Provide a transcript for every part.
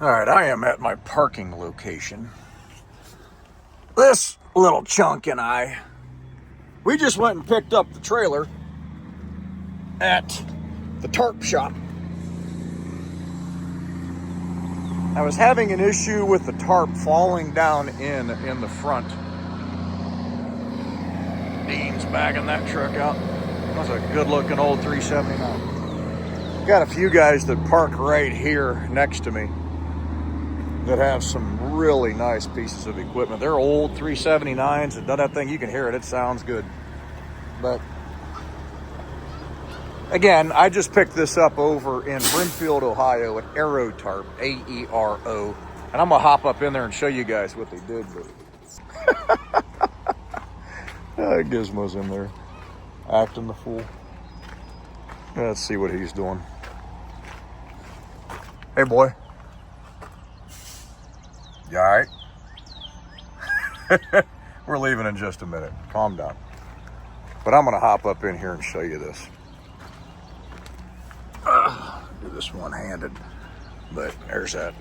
All right, I am at my parking location. This little chunk and we just went and picked up the trailer at the tarp shop. I was having an issue with the tarp falling down in the front. Dean's bagging that truck out. That's a good looking old 379. Got a few guys that park right here next to me that have some really nice pieces of equipment. They're old 379s, and that thing, you can hear it, it sounds good. But again, I just picked this up over in Brimfield, Ohio at Aero Tarp, A-E-R-O. And I'm gonna hop up in there and show you guys what they did. Gizmo's in there, acting the fool. Let's see what he's doing. Hey boy. You all right? We're leaving in just a minute. Calm down. But I'm gonna hop up in here and show you this. Do this one-handed, but there's that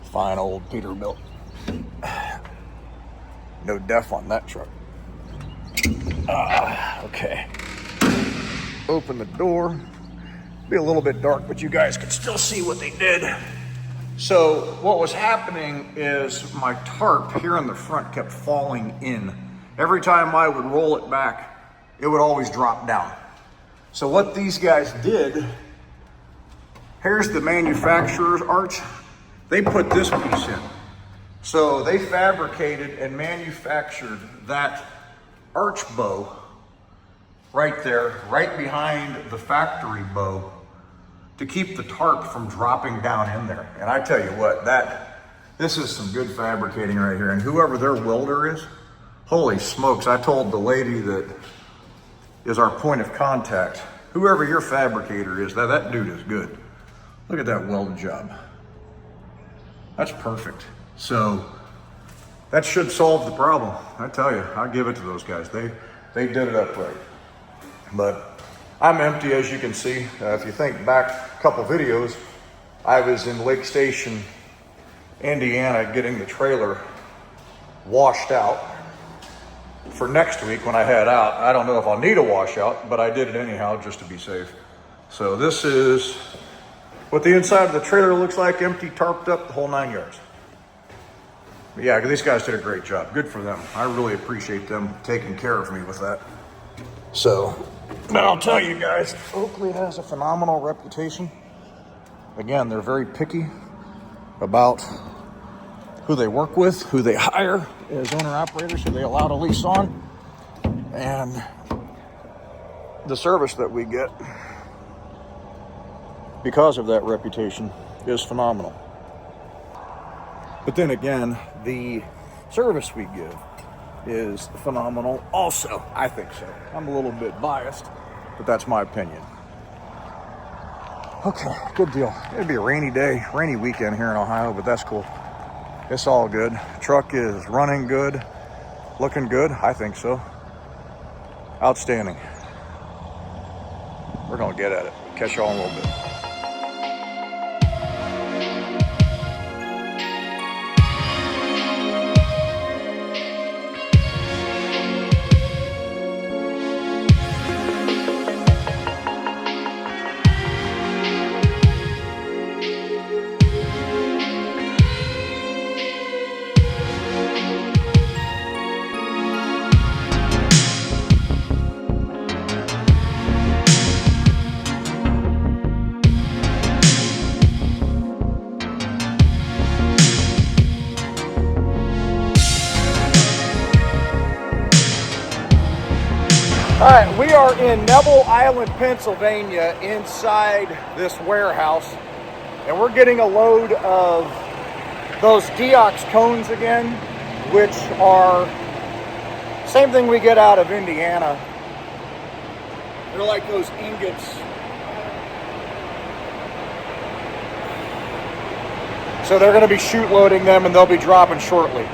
fine old Peterbilt. No def on that truck. Okay. Open the door. Be a little bit dark, but you guys can still see what they did. So what was happening is my tarp here in the front kept falling in. Every time I would roll it back, it would always drop down. So what these guys did, here's the manufacturer's arch. They put this piece in. So they fabricated and manufactured that arch bow right there, right behind the factory bow, to keep the tarp from dropping down in there. And I tell you what, this is some good fabricating right here. And whoever their welder is, holy smokes, I told the lady that is our point of contact, whoever your fabricator is, that dude is good. Look at that weld job. That's perfect. So that should solve the problem. I tell you, I'll give it to those guys. They did it up right. But I'm empty, as you can see. If you think back a couple videos, I was in Lake Station, Indiana, getting the trailer washed out for next week when I head out. I don't know if I'll need a washout, but I did it anyhow just to be safe. So this is what the inside of the trailer looks like, empty, tarped up, the whole 9 yards. But yeah, these guys did a great job. Good for them. I really appreciate them taking care of me with that. So, but I'll tell you guys, Oakley has a phenomenal reputation. Again, they're very picky about who they work with, who they hire as owner-operators, who they allow to lease on, and the service that we get because of that reputation is phenomenal. But then again, the service we give is phenomenal also. I think so. I'm a little bit biased, but that's my opinion. Okay, good deal. It'd be a rainy day, rainy weekend here in Ohio, but that's cool. It's all good. Truck is running good, looking good. I think so. Outstanding. We're gonna get at it. Catch y'all in a little bit. All right, we are in Neville Island, Pennsylvania, inside this warehouse, and we're getting a load of those Diox cones again, which are same thing we get out of Indiana. They're like those ingots. So they're going to be chute loading them, and they'll be dropping shortly.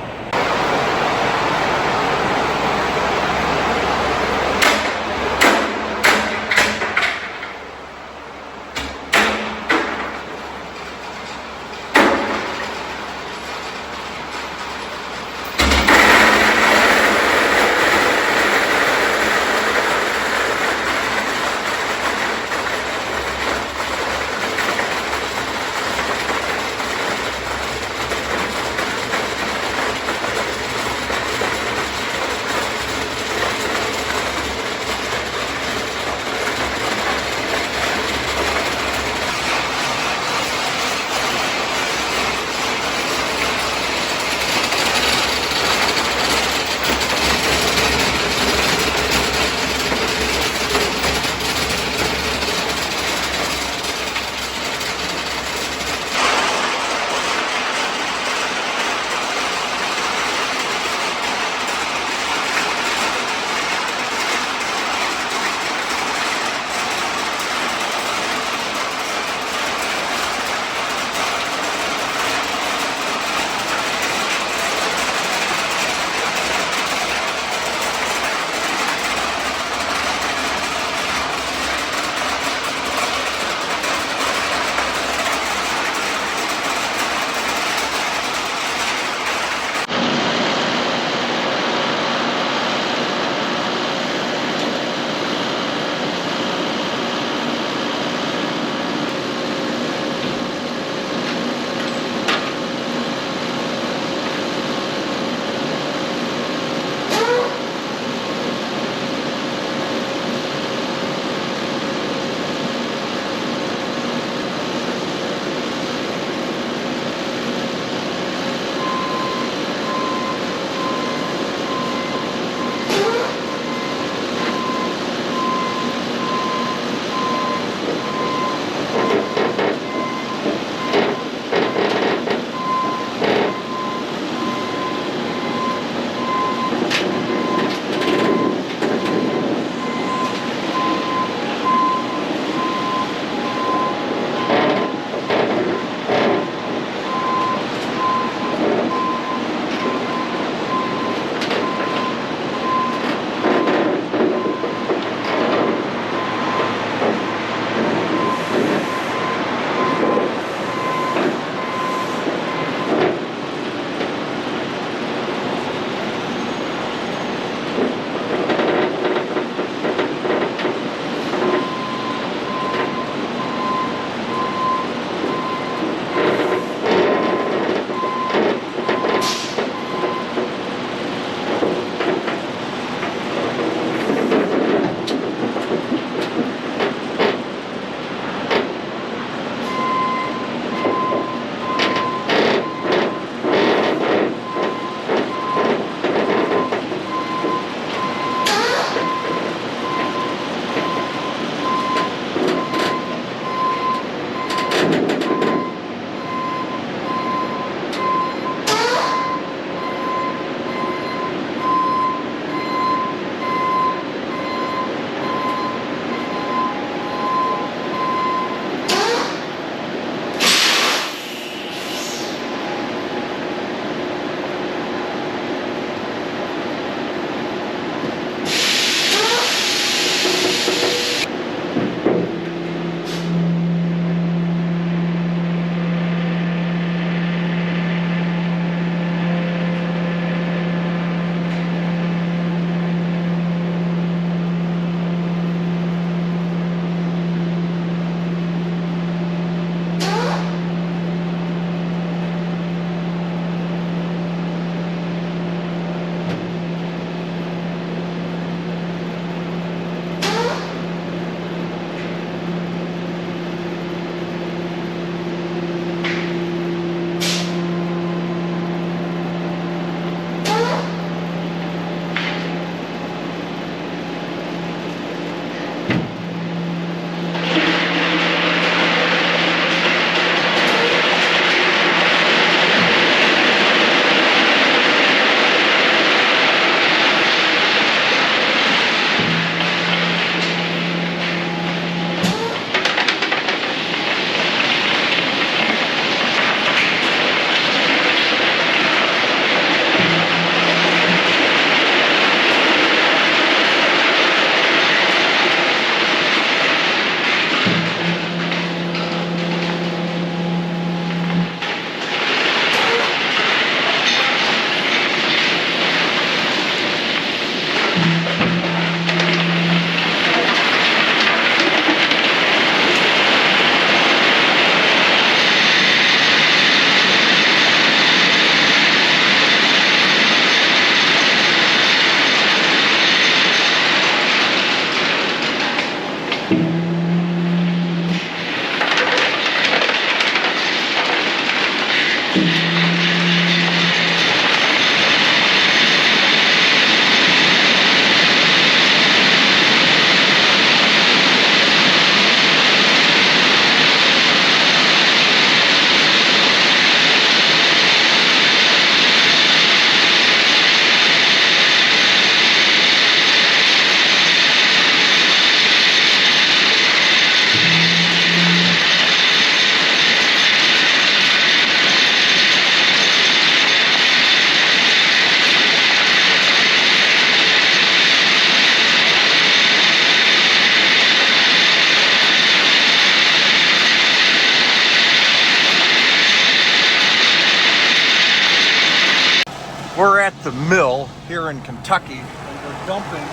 We're at the mill here in Kentucky, and we're dumping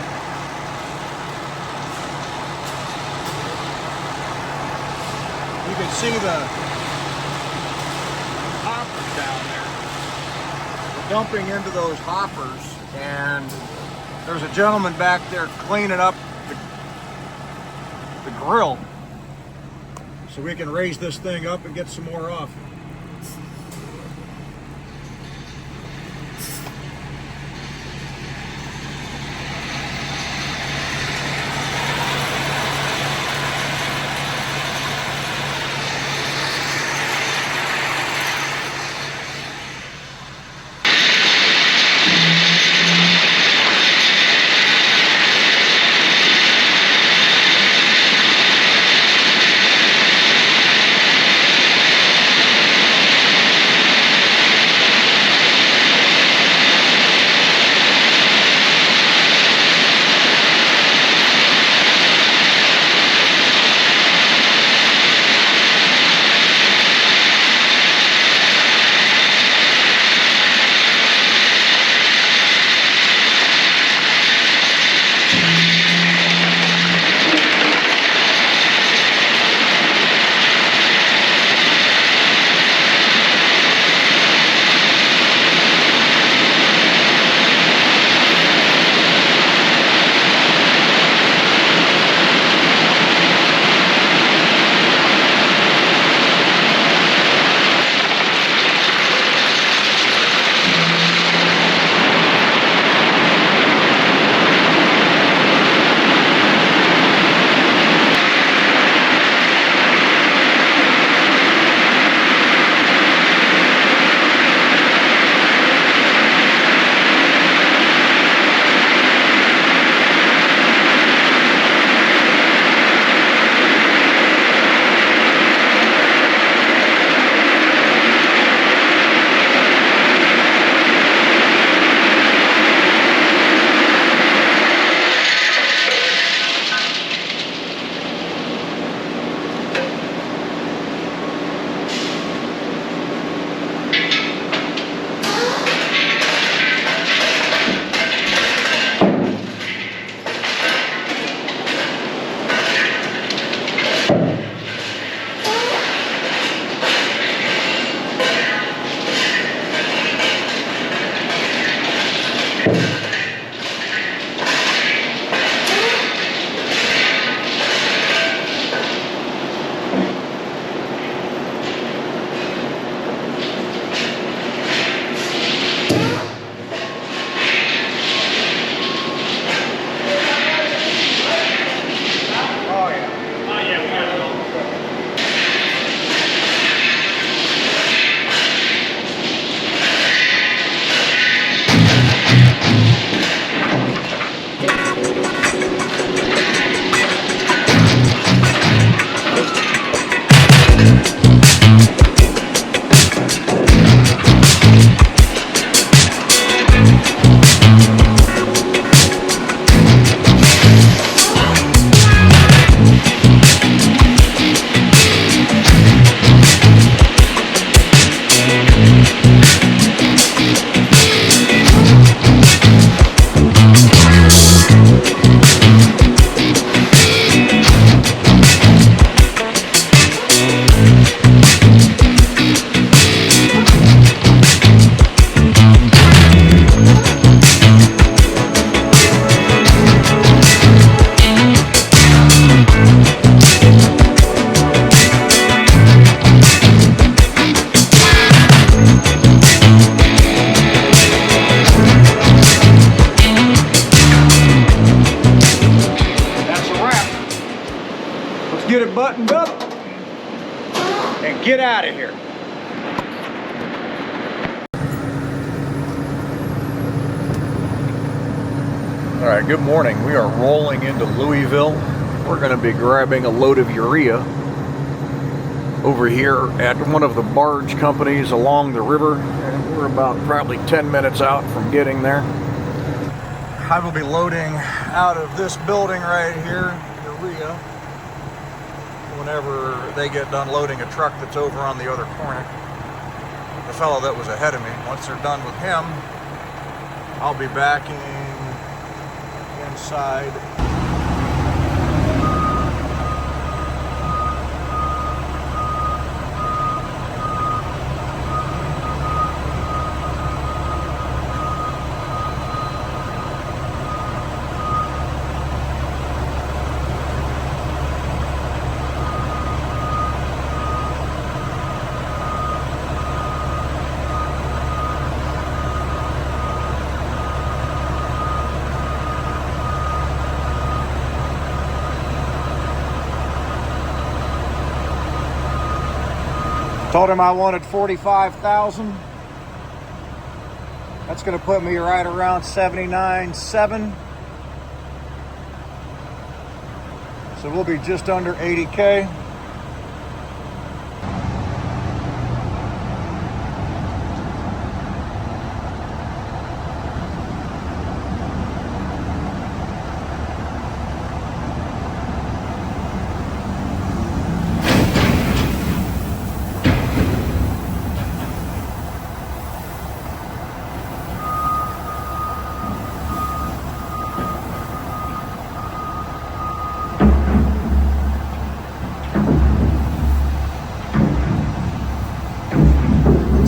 you can see the hoppers down there. We're dumping into those hoppers, and there's a gentleman back there cleaning up the grill so we can raise this thing up and get some more off. and get out of here. All right, good morning. We are rolling into Louisville. We're going to be grabbing a load of urea over here at one of the barge companies along the river, and we're about probably 10 minutes out from getting there. I will be loading out of this building right here, urea, whenever they get done loading a truck that's over on the other corner. The fellow that was ahead of me, once they're done with him, I'll be backing inside. Told him I wanted 45,000. That's going to put me right around 79.7. So we'll be just under 80K.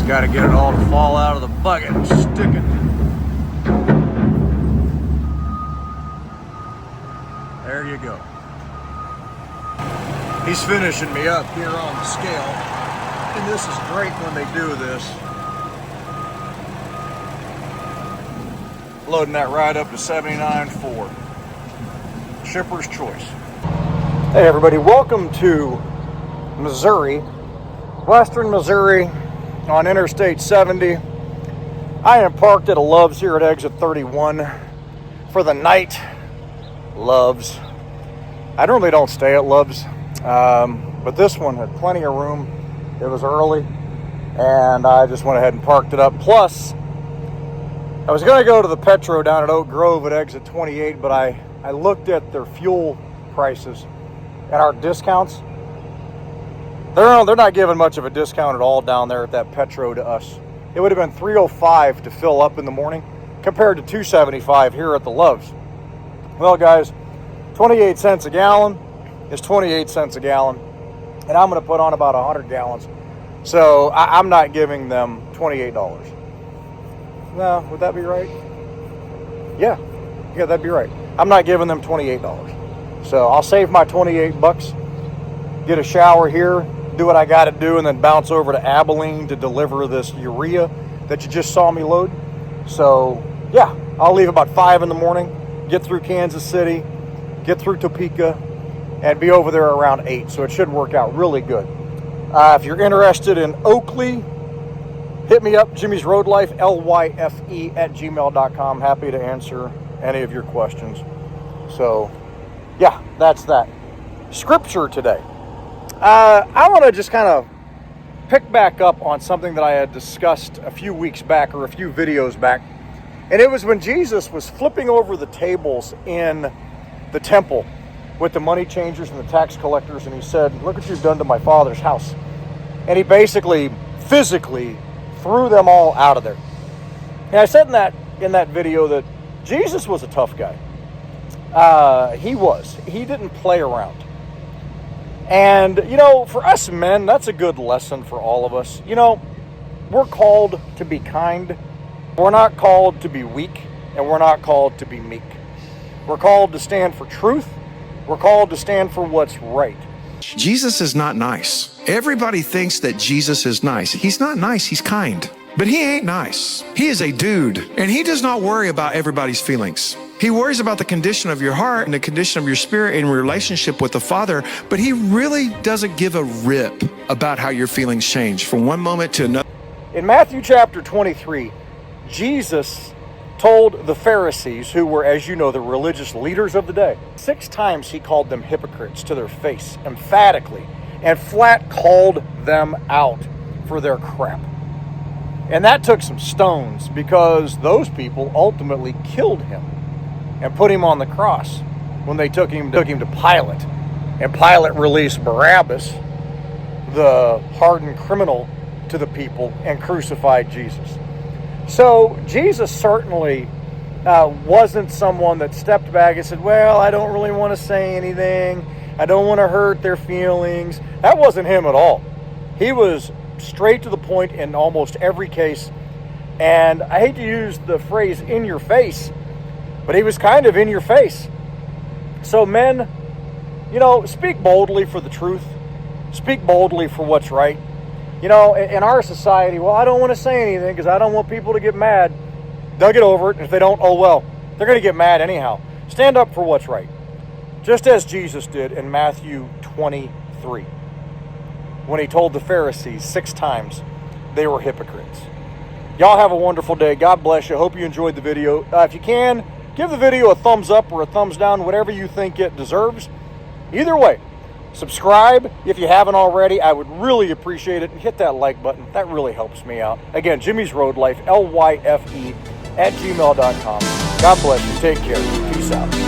Got to get it all to fall out of the bucket and stick it. There you go. He's finishing me up here on the scale. And this is great when they do this. Loading that right up to 79.4. Shipper's choice. Hey everybody, welcome to Missouri, Western Missouri, on Interstate 70. I am parked at a Love's here at exit 31 for the night. Love's. I normally don't stay at Love's, but this one had plenty of room. It was early, and I just went ahead and parked it up. Plus, I was going to go to the Petro down at Oak Grove at exit 28, but I looked at their fuel prices and our discounts. They're not giving much of a discount at all down there at that Petro to us. It would have been $3.05 to fill up in the morning compared to $2.75 here at the Love's. Well, guys, 28 cents a gallon is 28 cents a gallon, and I'm going to put on about 100 gallons. So I'm not giving them $28. No, would that be right? Yeah, that'd be right. I'm not giving them $28. So I'll save my 28 bucks, get a shower here, do what I got to do, and then bounce over to Abilene to deliver this urea that you just saw me load. So yeah, I'll leave about 5 in the morning, get through Kansas City, get through Topeka, and be over there around 8. So it should work out really good. If you're interested in Oakley, hit me up, Jimmysroadlyfe, LYFE @gmail.com. Happy to answer any of your questions. So yeah, that's that. Scripture today. I want to just kind of pick back up on something that I had discussed a few weeks back, or a few videos back. And it was when Jesus was flipping over the tables in the temple with the money changers and the tax collectors. And he said, "Look what you've done to my Father's house." And he basically physically threw them all out of there. And I said in that video that Jesus was a tough guy. He didn't play around. And, for us men, that's a good lesson for all of us. We're called to be kind. We're not called to be weak, and we're not called to be meek. We're called to stand for truth. We're called to stand for what's right. Jesus is not nice. Everybody thinks that Jesus is nice. He's not nice, he's kind. But he ain't nice. He is a dude, and he does not worry about everybody's feelings. He worries about the condition of your heart and the condition of your spirit in relationship with the Father, but he really doesn't give a rip about how your feelings change from one moment to another. In Matthew chapter 23, Jesus told the Pharisees, who were, as you know, the religious leaders of the day, 6 times he called them hypocrites to their face, emphatically, and flat called them out for their crap. And that took some stones, because those people ultimately killed him and put him on the cross when they took him to Pilate. And Pilate released Barabbas, the hardened criminal, to the people and crucified Jesus. So Jesus certainly wasn't someone that stepped back and said, well, I don't really want to say anything. I don't want to hurt their feelings. That wasn't him at all. He was straight to the point in almost every case. And I hate to use the phrase in your face, but he was kind of in your face. So men, speak boldly for the truth. Speak boldly for what's right. In our society, well, I don't want to say anything because I don't want people to get mad. They'll get over it. And if they don't, oh well. They're going to get mad anyhow. Stand up for what's right. Just as Jesus did in Matthew 23, when he told the Pharisees 6 times they were hypocrites. Y'all have a wonderful day. God bless you. Hope you enjoyed the video. If you can, give the video a thumbs up or a thumbs down, whatever you think it deserves. Either way, subscribe if you haven't already. I would really appreciate it. And hit that like button. That really helps me out. Again, Jimmy's Road Life, LYFE @gmail.com. God bless you. Take care. Peace out.